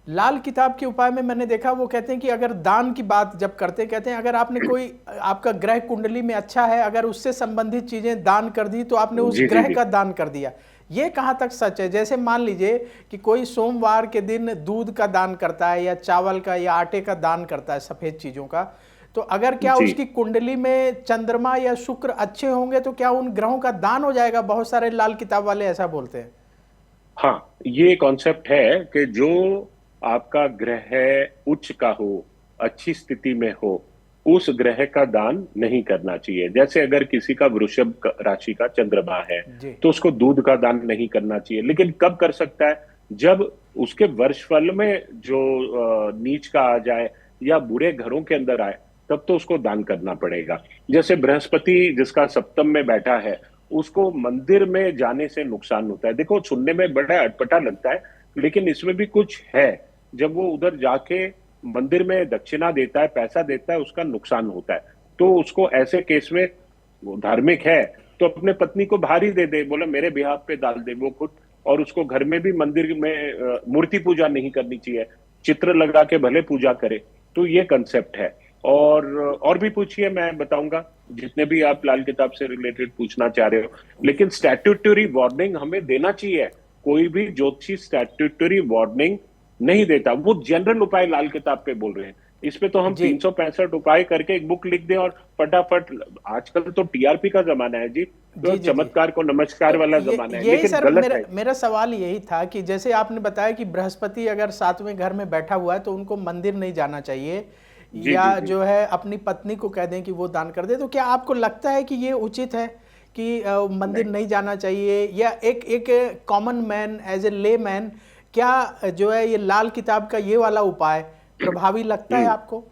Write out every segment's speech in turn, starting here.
लाल किताब के उपाय में मैंने देखा, वो कहते हैं कि अगर दान की बात जब करते, कहते हैं अगर आपने कोई, आपका ग्रह कुंडली में अच्छा है, अगर उससे संबंधित चीजें दान कर दी तो आपने उस जी जी ग्रह जी। का दान कर दिया। ये कहाँ तक सच है? जैसे मान लीजिए कि कोई सोमवार के दिन दूध का दान करता है या चावल का या आटे का दान करता है, सफेद चीजों का, तो अगर क्या जी उसकी कुंडली में चंद्रमा या शुक्र अच्छे होंगे तो क्या उन ग्रहों का दान हो जाएगा? बहुत सारे लाल किताब वाले ऐसा बोलते हैं। हाँ, ये कॉन्सेप्ट है कि जो आपका ग्रह उच्च का हो, अच्छी स्थिति में हो, उस ग्रह का दान नहीं करना चाहिए। जैसे अगर किसी का वृषभ राशि का चंद्रमा है, जी तो उसको दूध का दान नहीं करना चाहिए। लेकिन कब कर सकता है? जब उसके वर्षफल में जो नीच का आ जाए या बुरे घरों के अंदर आए, तब तो उसको दान करना पड़ेगा। जैसे बृहस्पति जिसका सप्तम में बैठा है, उसको मंदिर में जाने से नुकसान होता है। देखो, सुनने में बड़ा अटपटा लगता है, लेकिन इसमें भी कुछ है। जब वो उधर जाके मंदिर में दक्षिणा देता है, पैसा देता है, उसका नुकसान होता है। तो उसको ऐसे केस में, वो धार्मिक है तो अपने पत्नी को बाहर ही दे दे, बोला मेरे बिहाफ पे डाल दे वो खुद। और उसको घर में भी, मंदिर में मूर्ति पूजा नहीं करनी चाहिए, चित्र लगा के भले पूजा करे। तो ये कंसेप्ट है। और भी पूछिए, मैं बताऊंगा जितने भी आप लाल किताब से रिलेटेड पूछना चाह रहे हो। लेकिन स्टैट्यूटरी वार्निंग हमें देना चाहिए। कोई भी ज्योतिषी स्टैट्यूटरी वार्निंग नहीं देता, वो जनरल उपाय लाल किताब पे बोल रहे हैं। इस पे तो हम जी। 365 उपाय करके एक बुक लिख दें और फटाफट। आजकल तो टीआरपी का जमाना है जी, तो जी जी जी। चमत्कार को नमस्कार तो वाला ये जमाना है, यही लेकिन सर, गलत मेरा है। मेरा सवाल यही था कि जैसे आपने बताया कि बृहस्पति अगर सातवें घर में बैठा हुआ है तो उनको मंदिर नहीं जाना चाहिए, जी या जी जी। जो है अपनी पत्नी को कह दें कि वो दान कर दे, तो क्या आपको लगता है कि ये उचित है कि मंदिर नहीं नहीं जाना चाहिए? या एक एक कॉमन मैन, एज ए ले मैन, क्या जो है ये लाल किताब का ये वाला उपाय प्रभावी लगता है हम्म। आपको?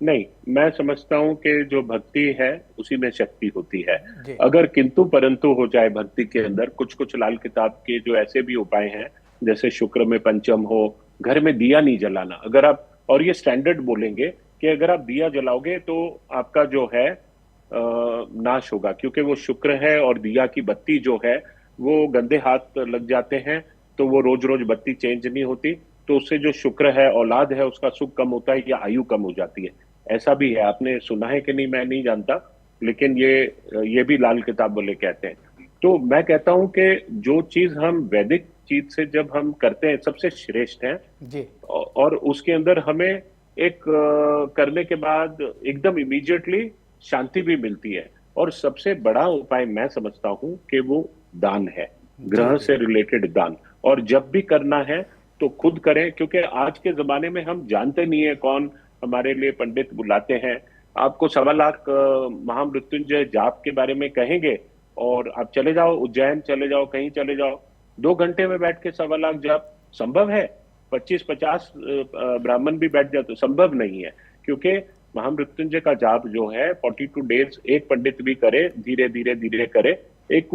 नहीं, मैं समझता हूं कि जो भक्ति है उसी में शक्ति होती है। जी अगर किंतु परंतु हो जाए भक्ति के अंदर, कुछ कुछ लाल किताब के जो ऐसे भी उपाय हैं, जैसे शुक्र में पंचम हो, घर में दिया नहीं जलाना। अगर आप, और ये स्टैंडर्ड बोलेंगे कि अगर आप दिया जलाओगे तो आपका जो है नाश होगा, क्योंकि वो शुक्र है और दिया की बत्ती जो है वो गंदे हाथ लग जाते हैं, तो वो रोज रोज बत्ती चेंज नहीं होती। तो उससे जो शुक्र है, औलाद है, उसका सुख कम होता है या आयु कम हो जाती है। ऐसा भी है, आपने सुना है कि नहीं मैं नहीं जानता, लेकिन ये भी लाल किताब वाले कहते हैं। तो मैं कहता हूं कि जो चीज हम वैदिक चीज से जब हम करते हैं, सबसे श्रेष्ठ है। जी और उसके अंदर हमें एक करने के बाद एकदम इमीडिएटली शांति भी मिलती है। और सबसे बड़ा उपाय मैं समझता हूं कि वो दान है, जी ग्रह जी से रिलेटेड दान। और जब भी करना है तो खुद करें, क्योंकि आज के जमाने में हम जानते नहीं है कौन हमारे लिए पंडित बुलाते हैं। आपको 1.25 लाख महामृत्युंजय जाप के बारे में कहेंगे, और आप चले जाओ उज्जैन, चले जाओ कहीं चले जाओ, 2 घंटे में बैठ के 1.25 लाख जाप संभव है? 25-50 ब्राह्मण भी बैठ जाए तो संभव नहीं है। क्योंकि महामृत्युंजय का जाप जो है 42 डेज एक पंडित भी करे, धीरे धीरे धीरे करे, एक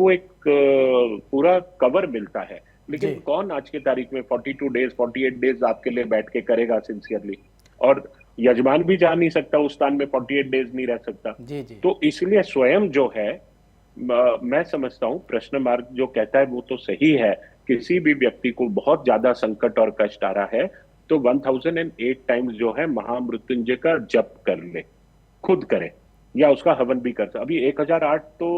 पूरा कवर मिलता है। जी लेकिन कौन आज की तारीख में 42 डेज 48 डेज आपके लिए बैठ के करेगा सिंसियरली? और यजमान भी जा नहीं सकता उस स्थान में, 48 डेज नहीं रह सकता। जी जी। तो इसलिए स्वयं जो है, मैं समझता हूं प्रश्न मार्ग जो कहता है वो तो सही है। किसी भी व्यक्ति को बहुत ज्यादा संकट और कष्ट आ रहा है, तो 1008 टाइम्स जो है महामृत्युंजय का जप कर ले, खुद करे, या उसका हवन भी कर सकता। अभी 1008 तो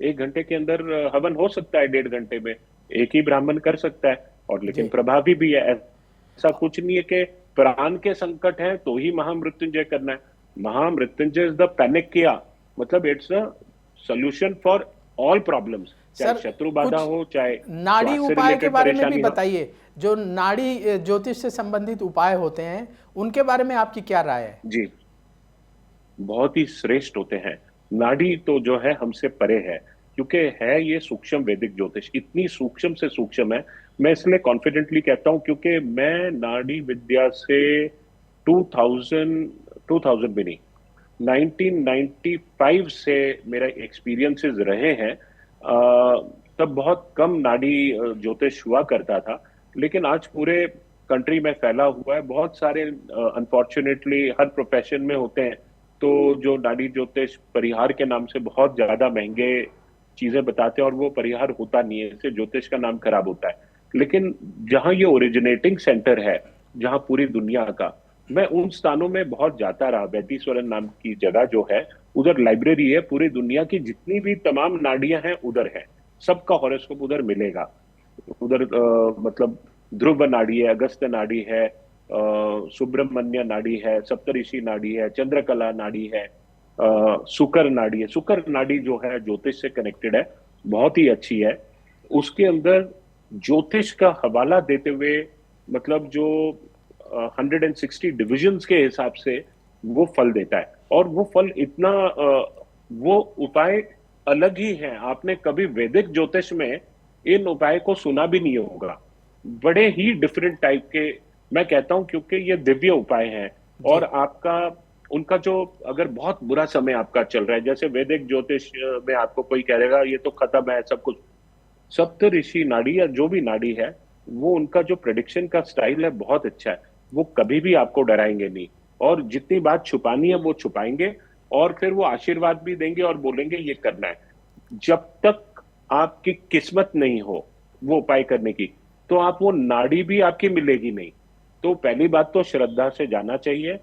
1 घंटे के अंदर हवन हो सकता है, 1.5 घंटे में एक ही ब्राह्मण कर सकता है। और लेकिन जी प्रभावी भी है। ऐसा कुछ नहीं है कि प्राण के संकट है तो ही महामृत्युंजय करना है। महामृत्युंजय इज द पैनिक किया, मतलब it's a solution for all problems, चाहे सर, शत्रु बाधा कुछ हो, चाहे नाड़ी स्वास्थ्य से उपाय के रिलेटेड बारे में भी परेशानी हो। बताइए। जो नाड़ी ज्योतिष से संबंधित उपाय होते हैं, उनके बारे में आपकी क्या राय है? जी, बहुत ही श्रेष्ठ होते हैं। नाड़ी तो जो है हमसे परे है, क्योंकि है ये सूक्ष्म वैदिक ज्योतिष, इतनी सूक्ष्म से सूक्ष्म है। मैं इसलिए कॉन्फिडेंटली कहता हूं क्योंकि मैं नाड़ी विद्या से 2000 भी नहीं, 1995 से मेरा एक्सपीरियंसेस रहे हैं। तब बहुत कम नाड़ी ज्योतिष हुआ करता था, लेकिन आज पूरे कंट्री में फैला हुआ है। बहुत सारे अनफॉर्चुनेटली हर प्रोफेशन में होते हैं, तो जो नाड़ी ज्योतिष परिहार के नाम से बहुत ज्यादा महंगे चीजें बताते हैं, और वो परिहार होता नहीं है, इससे ज्योतिष का नाम खराब होता है। लेकिन जहां ये ओरिजिनेटिंग सेंटर है, जहां पूरी दुनिया का, मैं उन स्थानों में बहुत जाता रहा। वैतीश्वरन नाम की जगह जो है, उधर लाइब्रेरी है, पूरी दुनिया की जितनी भी तमाम नाड़ियां हैं उधर है, सबका हॉरोस्कोप उधर मिलेगा। उधर मतलब ध्रुव नाड़ी है, अगस्त नाड़ी है, सुब्रमण्य नाड़ी है, सप्तऋषि नाड़ी है, चंद्रकला नाड़ी है, शुक्र नाड़ी है। शुक्र नाड़ी जो है ज्योतिष से कनेक्टेड है, बहुत ही अच्छी है। उसके अंदर ज्योतिष का हवाला देते हुए, मतलब जो 160 डिविजन्स के हिसाब से वो फल देता है। और वो फल इतना वो उपाय अलग ही है। आपने कभी वैदिक ज्योतिष में इन उपाय को सुना भी नहीं होगा। बड़े ही डिफरेंट टाइप के, मैं कहता हूं, क्योंकि ये दिव्य उपाय हैं। जी और आपका उनका जो, अगर बहुत बुरा समय आपका चल रहा है, जैसे वैदिक ज्योतिष में आपको कोई कहेगा ये तो खत्म है सब कुछ, सप्त ऋषि नाड़ी या जो भी नाड़ी है, वो उनका जो प्रेडिक्शन का स्टाइल है बहुत अच्छा है। वो कभी भी आपको डराएंगे नहीं, और जितनी बात छुपानी है वो छुपाएंगे, और फिर वो आशीर्वाद भी देंगे और बोलेंगे ये करना है। जब तक आपकी किस्मत नहीं हो वो उपाय करने की, तो आप वो नाड़ी भी आपकी मिलेगी नहीं। तो पहली बात तो श्रद्धा से जाना चाहिए,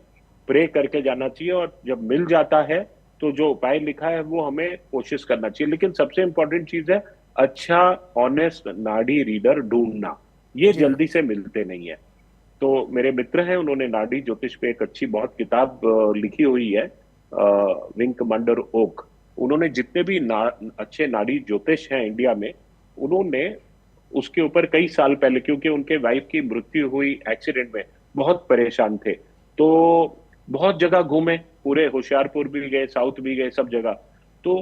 प्रे करके जाना चाहिए, और जब मिल जाता है तो जो उपाय लिखा है वो हमें कोशिश करना चाहिए। लेकिन सबसे इंपॉर्टेंट चीज है अच्छा ऑनेस्ट नाड़ी रीडर ढूंढना। ये जी जल्दी से मिलते नहीं है। तो मेरे मित्र हैं, उन्होंने नाड़ी ज्योतिष पे एक अच्छी बहुत किताब लिखी हुई है, विंक मंडर ओक। उन्होंने जितने भी अच्छे नाड़ी ज्योतिष हैं इंडिया में, उन्होंने उसके ऊपर कई साल पहले, क्योंकि उनके वाइफ की मृत्यु हुई एक्सीडेंट में, बहुत परेशान थे, तो बहुत जगह घूमे, पूरे होशियारपुर भी गए, साउथ भी गए, सब जगह। तो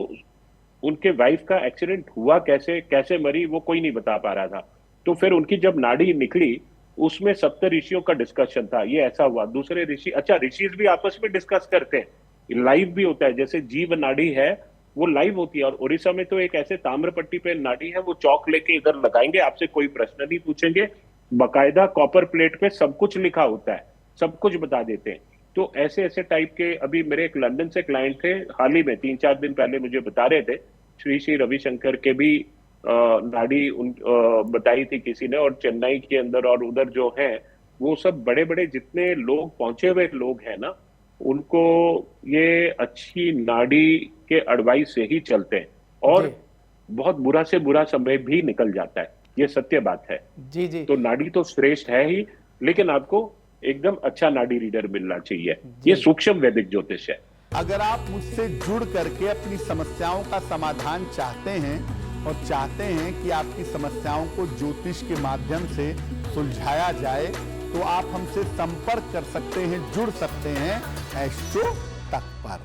उनके वाइफ का एक्सीडेंट हुआ कैसे, कैसे मरी, वो कोई नहीं बता पा रहा था। तो फिर उनकी जब नाड़ी निकली, उसमें सप्त ऋषियों का डिस्कशन था, ये ऐसा हुआ। दूसरे ऋषि, अच्छा ऋषि भी आपस में डिस्कस करते हैं, लाइव भी होता है। जैसे जीव नाड़ी है वो लाइव होती है। और उड़ीसा में तो एक ऐसे ताम्र पट्टी पे नाड़ी है, वो चौक लेके इधर लगाएंगे, आपसे कोई प्रश्न नहीं पूछेंगे, बकायदा कॉपर प्लेट पे सब कुछ लिखा होता है, सब कुछ बता देते हैं। तो ऐसे ऐसे टाइप के, अभी मेरे एक लंदन से क्लाइंट थे, हाल ही में 3-4 दिन पहले मुझे बता रहे थे, श्री श्री रविशंकर के भी नाड़ी बताई थी किसी ने। और चेन्नई के अंदर और उधर जो है, वो सब बड़े बड़े जितने लोग पहुंचे हुए लोग हैं ना, उनको ये अच्छी नाड़ी के एडवाइस से ही चलते हैं, जी और बहुत बुरा से बुरा समय भी निकल जाता है। ये सत्य बात है। जी जी तो नाड़ी तो श्रेष्ठ है ही, लेकिन आपको एकदम अच्छा नाड़ी रीडर मिलना चाहिए। ये जी। सूक्ष्म वैदिक ज्योतिष है। अगर आप मुझसे जुड़ करके अपनी समस्याओं का समाधान चाहते हैं और चाहते हैं कि आपकी समस्याओं को ज्योतिष के माध्यम से सुलझाया जाए, तो आप हमसे संपर्क कर सकते हैं, जुड़ सकते हैं एस्ट्रो तक पर।